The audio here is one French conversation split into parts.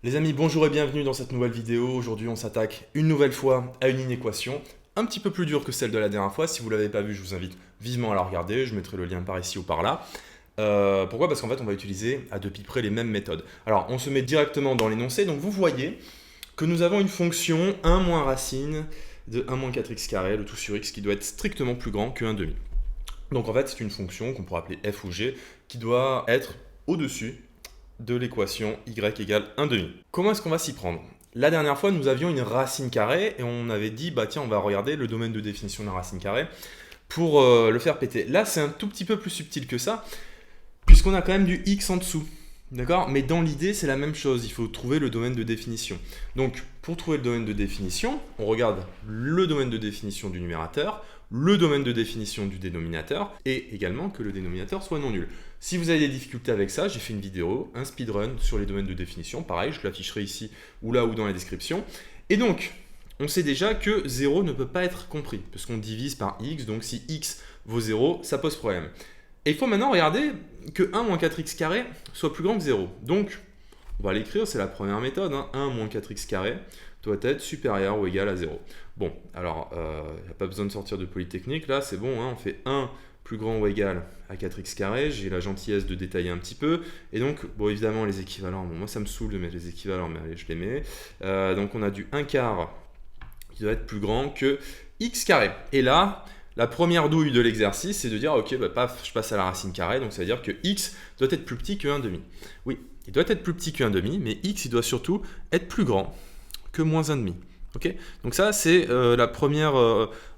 Les amis, bonjour et bienvenue dans cette nouvelle vidéo. Aujourd'hui, on s'attaque une nouvelle fois à une inéquation un petit peu plus dure que celle de la dernière fois. Si vous ne l'avez pas vue, je vous invite vivement à la regarder. Je mettrai le lien par ici ou par là. Pourquoi? Parce qu'en fait, on va utiliser à 2 pi près les mêmes méthodes. Alors, on se met directement dans l'énoncé. Donc, vous voyez que nous avons une fonction 1 moins racine de 1 moins 4x carré, le tout sur x, qui doit être strictement plus grand que 1 demi. Donc, en fait, c'est une fonction qu'on pourrait appeler f ou g, qui doit être au-dessus de l'équation y égale 1 demi. Comment est-ce qu'on va s'y prendre? La dernière fois, nous avions une racine carrée et on avait dit, bah tiens, on va regarder le domaine de définition de la racine carrée pour le faire péter. Là, c'est un tout petit peu plus subtil que ça, puisqu'on a quand même du x en dessous. D'accord? Mais dans l'idée, c'est la même chose. Il faut trouver le domaine de définition. Donc, pour trouver le domaine de définition, on regarde le domaine de définition du numérateur, le domaine de définition du dénominateur, et également que le dénominateur soit non nul. Si vous avez des difficultés avec ça, j'ai fait une vidéo, un speedrun sur les domaines de définition. Pareil, je l'afficherai ici ou là ou dans la description. Et donc, on sait déjà que 0 ne peut pas être compris, parce qu'on divise par x, donc si x vaut 0, ça pose problème. Et il faut maintenant regarder que 1 moins 4x carré soit plus grand que 0. Donc, on va l'écrire, c'est la première méthode. 1 moins 4x carré doit être supérieur ou égal à 0. Bon, alors, il n'y a pas besoin de sortir de Polytechnique. Là, c'est bon, on fait 1 plus grand ou égal à 4x carré. J'ai la gentillesse de détailler un petit peu. Et donc, bon, évidemment, les équivalents. Bon, moi, ça me saoule de mettre les équivalents, mais allez, je les mets. Donc, on a du 1 quart qui doit être plus grand que x carré. Et là, la première douille de l'exercice, c'est de dire, ok, bah, paf, je passe à la racine carrée, donc ça veut dire que x doit être plus petit que 1 demi. Oui, il doit être plus petit que 1 demi, mais x, il doit surtout être plus grand que moins 1 demi. Okay, donc ça, c'est la première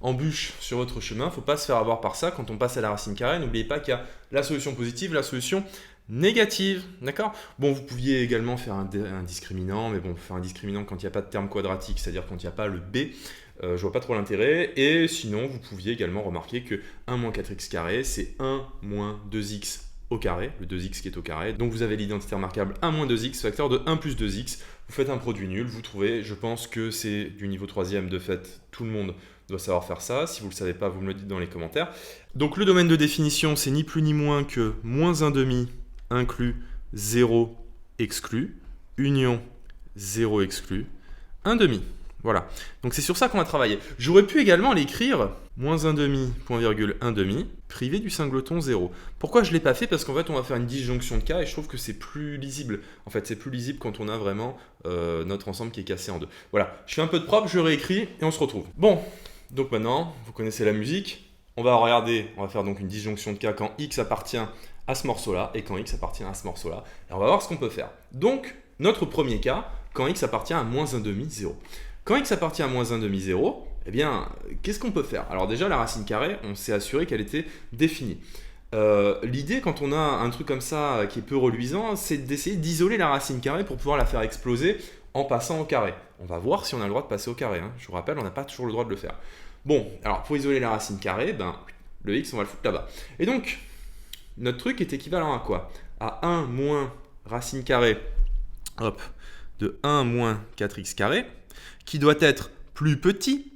embûche sur votre chemin. Il ne faut pas se faire avoir par ça quand on passe à la racine carrée. N'oubliez pas qu'il y a la solution positive, la solution négative. D'accord? Bon, vous pouviez également faire un discriminant, mais bon, faire un discriminant quand il n'y a pas de terme quadratique, c'est-à-dire quand il n'y a pas le b, je vois pas trop l'intérêt. Et sinon, vous pouviez également remarquer que 1 moins 4x carré, c'est 1 moins 2x au carré, le 2x qui est au carré. Donc vous avez l'identité remarquable 1 moins 2x, facteur de 1 plus 2x. Vous faites un produit nul, vous trouvez, je pense que c'est du niveau 3e, de fait, tout le monde doit savoir faire ça. Si vous ne le savez pas, vous me le dites dans les commentaires. Donc le domaine de définition, c'est ni plus ni moins que moins 1 demi inclus 0 exclu, union 0 exclu, 1 demi. Voilà, donc c'est sur ça qu'on va travailler. J'aurais pu également l'écrire moins 1 demi, point virgule 1 demi, privé du singleton 0. Pourquoi je ne l'ai pas fait? Parce qu'en fait, on va faire une disjonction de cas et je trouve que c'est plus lisible. En fait, c'est plus lisible quand on a vraiment notre ensemble qui est cassé en deux. Voilà, je fais un peu de propre, je réécris et on se retrouve. Bon, donc maintenant, vous connaissez la musique. On va regarder, on va faire donc une disjonction de cas quand x appartient à ce morceau-là et quand x appartient à ce morceau-là. Et on va voir ce qu'on peut faire. Donc, notre premier cas, quand x appartient à moins 1 demi, 0. Quand x appartient à moins 1 demi 0, eh bien, qu'est-ce qu'on peut faire? Alors déjà, la racine carrée, on s'est assuré qu'elle était définie. L'idée, quand on a un truc comme ça qui est peu reluisant, c'est d'essayer d'isoler la racine carrée pour pouvoir la faire exploser en passant au carré. On va voir si on a le droit de passer au carré. Je vous rappelle, on n'a pas toujours le droit de le faire. Bon, alors pour isoler la racine carrée, le x, on va le foutre là-bas. Et donc, notre truc est équivalent à quoi? À 1 moins racine carrée, hop, de 1 moins 4x carré, qui doit être plus petit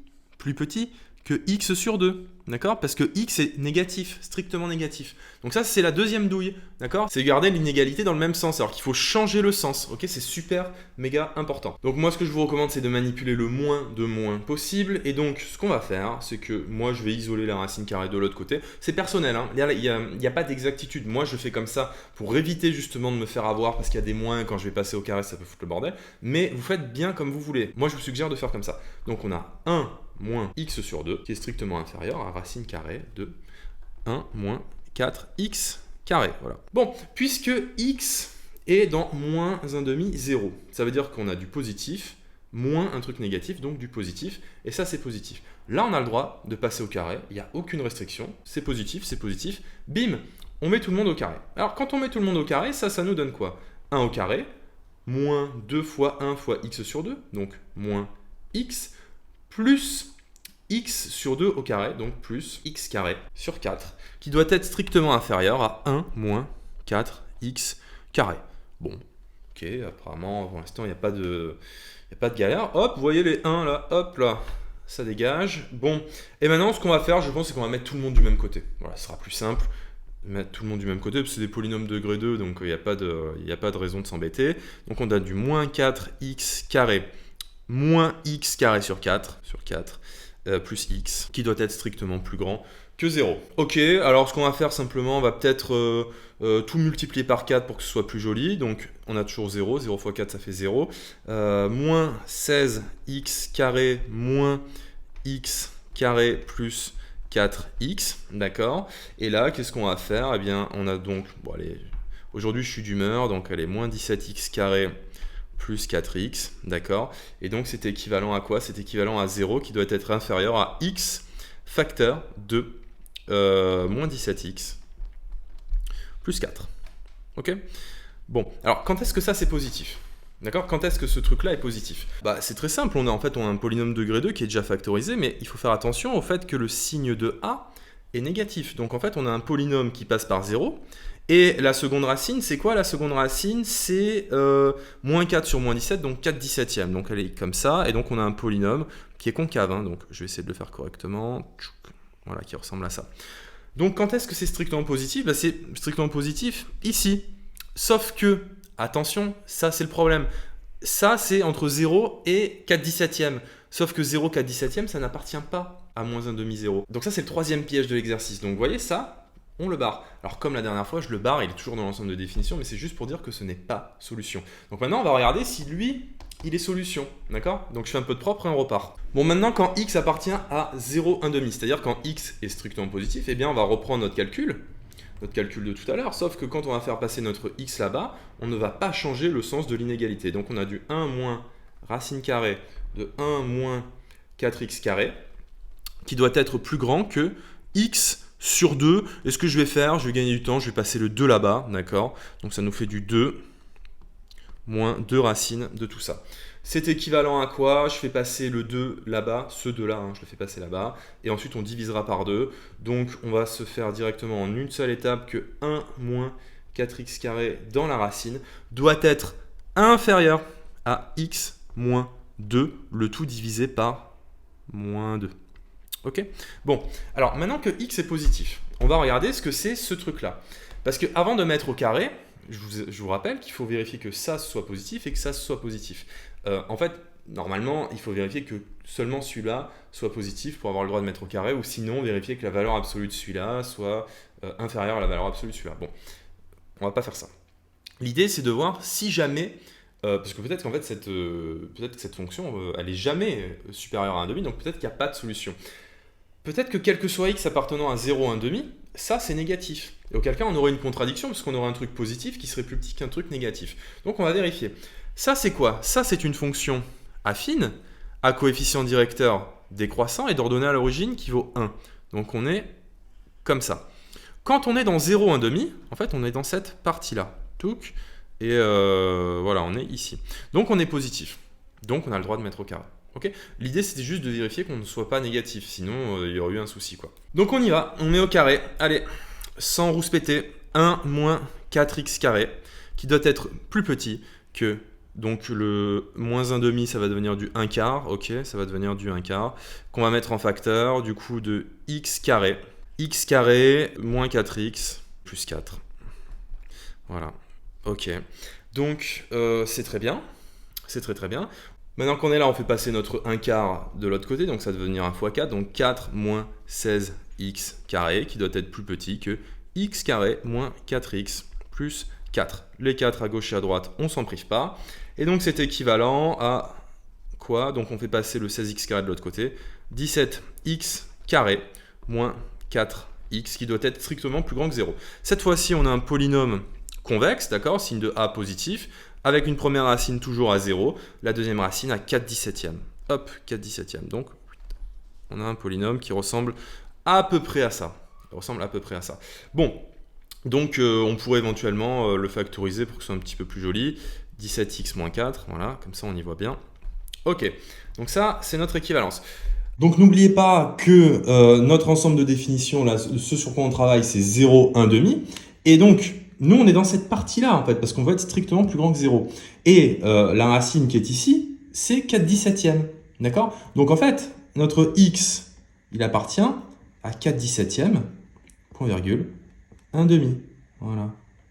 que x sur 2. D'accord? Parce que x est négatif, strictement négatif. Donc ça, c'est la deuxième douille. D'accord? C'est garder l'inégalité dans le même sens. Alors qu'il faut changer le sens. Ok? C'est super, méga important. Donc moi, ce que je vous recommande, c'est de manipuler le moins de moins possible. Et donc, ce qu'on va faire, c'est que moi, je vais isoler la racine carrée de l'autre côté. C'est personnel. Il n'y a pas d'exactitude. Moi, je fais comme ça pour éviter justement de me faire avoir parce qu'il y a des moins. Quand je vais passer au carré, ça peut foutre le bordel. Mais vous faites bien comme vous voulez. Moi, je vous suggère de faire comme ça. Donc, on a 1 moins x sur 2, qui est strictement inférieur à racine carrée de 1 moins 4x carré. Voilà. Bon, puisque x est dans moins 1 demi 0, ça veut dire qu'on a du positif, moins un truc négatif, donc du positif, et ça c'est positif. Là, on a le droit de passer au carré, il n'y a aucune restriction, c'est positif, bim, on met tout le monde au carré. Alors, quand on met tout le monde au carré, ça nous donne quoi? 1 au carré, moins 2 fois 1 fois x sur 2, donc moins x, plus x sur 2 au carré, donc plus x carré sur 4, qui doit être strictement inférieur à 1 moins 4x carré. Bon, ok, apparemment, pour l'instant, il n'y a pas de galère. Hop, vous voyez les 1 là, hop là, ça dégage. Bon, et maintenant, ce qu'on va faire, je pense, c'est qu'on va mettre tout le monde du même côté. Voilà, ce sera plus simple. mettre tout le monde du même côté, parce que c'est des polynômes de degré 2, donc il n'y a pas de raison de s'embêter. Donc on a du moins 4x carré moins x carré sur 4, plus x, qui doit être strictement plus grand que 0. Ok, alors ce qu'on va faire simplement, on va peut-être tout multiplier par 4 pour que ce soit plus joli. Donc on a toujours 0, 0 fois 4 ça fait 0. Moins 16x carré moins x carré plus 4x, d'accord. Et là, qu'est-ce qu'on va faire? Eh bien, on a donc, bon allez, aujourd'hui je suis d'humeur, donc allez, moins 17x carré plus 4x, d'accord. Et donc c'est équivalent à quoi? C'est équivalent à 0 qui doit être inférieur à x facteur de moins 17x plus 4. Ok. Bon, alors quand est-ce que ça c'est positif? D'accord? Quand est-ce que ce truc-là est positif? Bah, c'est très simple, on a un polynôme de degré 2 qui est déjà factorisé, mais il faut faire attention au fait que le signe de a est négatif. Donc en fait, on a un polynôme qui passe par 0, et la seconde racine, c'est quoi? La seconde racine, c'est moins 4 sur moins 17, donc 4 17e. Donc elle est comme ça, et donc on a un polynôme qui est concave. Hein, donc je vais essayer de le faire correctement. Voilà, qui ressemble à ça. Donc quand est-ce que c'est strictement positif? Bah, c'est strictement positif ici. Sauf que, attention, ça c'est le problème. Ça c'est entre 0 et 4 17e. Sauf que 0, 4 17e, ça n'appartient pas à moins 1 demi 0. Donc ça c'est le troisième piège de l'exercice. Donc vous voyez ça, on le barre. Alors comme la dernière fois, je le barre, il est toujours dans l'ensemble de définition, mais c'est juste pour dire que ce n'est pas solution. Donc maintenant on va regarder si lui, il est solution. D'accord? Donc je fais un peu de propre et on repart. Bon, maintenant quand x appartient à 0, 1 demi, c'est-à-dire quand x est strictement positif, eh bien on va reprendre notre calcul de tout à l'heure, sauf que quand on va faire passer notre x là-bas, on ne va pas changer le sens de l'inégalité. Donc on a du 1 moins racine carrée de 1 moins 4x carré, qui doit être plus grand que x sur 2. Et ce que je vais faire, je vais gagner du temps, je vais passer le 2 là-bas, d'accord? Donc ça nous fait du 2 moins 2 racines de tout ça. C'est équivalent à quoi? Je fais passer le 2 là-bas, ce 2-là, hein, je le fais passer là-bas, et ensuite on divisera par 2. Donc on va se faire directement en une seule étape que 1 moins 4x carré dans la racine doit être inférieur à x moins 2, le tout divisé par moins 2. Ok? Bon, alors maintenant que x est positif, on va regarder ce que c'est ce truc-là. Parce qu'avant de mettre au carré, je vous rappelle qu'il faut vérifier que ça soit positif et que ça soit positif. En fait, normalement, il faut vérifier que seulement celui-là soit positif pour avoir le droit de mettre au carré, ou sinon vérifier que la valeur absolue de celui-là soit inférieure à la valeur absolue de celui-là. Bon, on va pas faire ça. L'idée, c'est de voir si jamais, parce que peut-être qu'en fait, cette fonction, elle est jamais supérieure à 1,5, donc peut-être qu'il n'y a pas de solution. Peut-être que quel que soit x appartenant à 0 ou 1,5, ça c'est négatif. Et auquel cas on aurait une contradiction parce qu'on aurait un truc positif qui serait plus petit qu'un truc négatif. Donc on va vérifier. Ça c'est quoi? Ça c'est une fonction affine à coefficient directeur décroissant et d'ordonnée à l'origine qui vaut 1. Donc on est comme ça. Quand on est dans 0, 1,5, en fait on est dans cette partie-là. Touc. Et voilà, on est ici. Donc on est positif. Donc on a le droit de mettre au carré. Okay. L'idée c'était juste de vérifier qu'on ne soit pas négatif, sinon il y aurait eu un souci quoi. Donc on y va, on met au carré, allez, sans rouspéter, 1 moins 4x carré, qui doit être plus petit que, donc le moins 1,5 ça va devenir du 1 quart, ok, ça va devenir du 1 quart, qu'on va mettre en facteur, du coup de x carré moins 4x plus 4. Voilà, ok. Donc c'est très bien, c'est très bien. Maintenant qu'on est là, on fait passer notre 1 quart de l'autre côté, donc ça va devenir 1 fois 4, donc 4 moins 16x carré, qui doit être plus petit que x carré moins 4x plus 4. Les 4 à gauche et à droite, on s'en prive pas. Et donc c'est équivalent à quoi? Donc on fait passer le 16x carré de l'autre côté, 17x carré moins 4x, qui doit être strictement plus grand que 0. Cette fois-ci, on a un polynôme convexe, d'accord, signe de a positif, avec une première racine toujours à 0, la deuxième racine à 4 17e. Hop, 4 17e. Donc, on a un polynôme qui ressemble à peu près à ça. Bon, donc on pourrait éventuellement le factoriser pour que ce soit un petit peu plus joli. 17x moins 4, voilà, comme ça on y voit bien. Ok, donc ça, c'est notre équivalence. Donc n'oubliez pas que notre ensemble de définitions, là, ce sur quoi on travaille, c'est 0, 1,5. Et donc, nous, on est dans cette partie-là, en fait, parce qu'on va être strictement plus grand que 0. Et la racine qui est ici, c'est 4 17e. D'accord? Donc, en fait, notre x, il appartient à 4 17e, point virgule, 1,5. Voilà.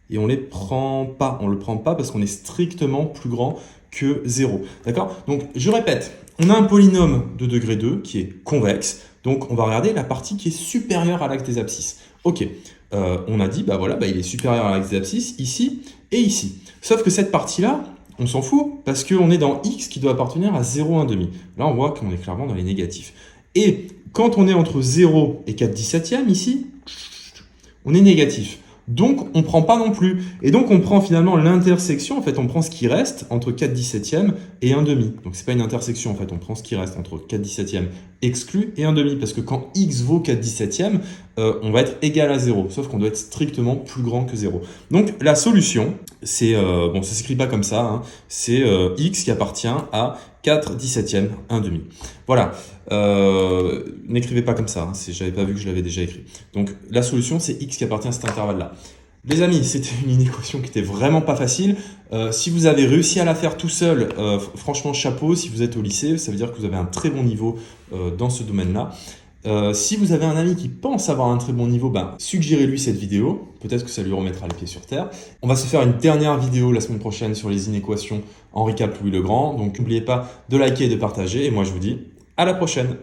Et on les prend pas. On ne le prend pas parce qu'on est strictement plus grand que 0. D'accord? Donc, je répète, on a un polynôme de degré 2 qui est convexe. Donc, on va regarder la partie qui est supérieure à l'axe des abscisses. Ok, on a dit, bah voilà, bah il est supérieur à l'axe des abscisses ici et ici. Sauf que cette partie-là, on s'en fout parce qu'on est dans x qui doit appartenir à 0, 1,5. Là, on voit qu'on est clairement dans les négatifs. Et quand on est entre 0 et 4/17 ici, on est négatif. Donc, on ne prend pas non plus. Et donc, on prend finalement l'intersection. En fait, on prend ce qui reste entre 4/17 et 1,5. Donc, ce n'est pas une intersection. En fait, on prend ce qui reste entre 4/17 exclu et 1,5. Parce que quand x vaut 4/17, on va être égal à 0. Sauf qu'on doit être strictement plus grand que 0. Donc, la solution, c'est... bon, ça ne s'écrit pas comme ça. Hein, c'est x qui appartient à 4/17, 1,5. Voilà. N'écrivez pas comme ça, hein, j'avais pas vu que je l'avais déjà écrit. Donc la solution, c'est x qui appartient à cet intervalle-là. Les amis, c'était une inéquation qui était vraiment pas facile. Si vous avez réussi à la faire tout seul, franchement chapeau. Si vous êtes au lycée, ça veut dire que vous avez un très bon niveau dans ce domaine-là. Si vous avez un ami qui pense avoir un très bon niveau, ben, suggérez-lui cette vidéo. Peut-être que ça lui remettra les pieds sur terre. On va se faire une dernière vidéo la semaine prochaine sur les inéquations Henri IV Louis le Grand. Donc n'oubliez pas de liker et de partager. Et moi je vous dis à la prochaine.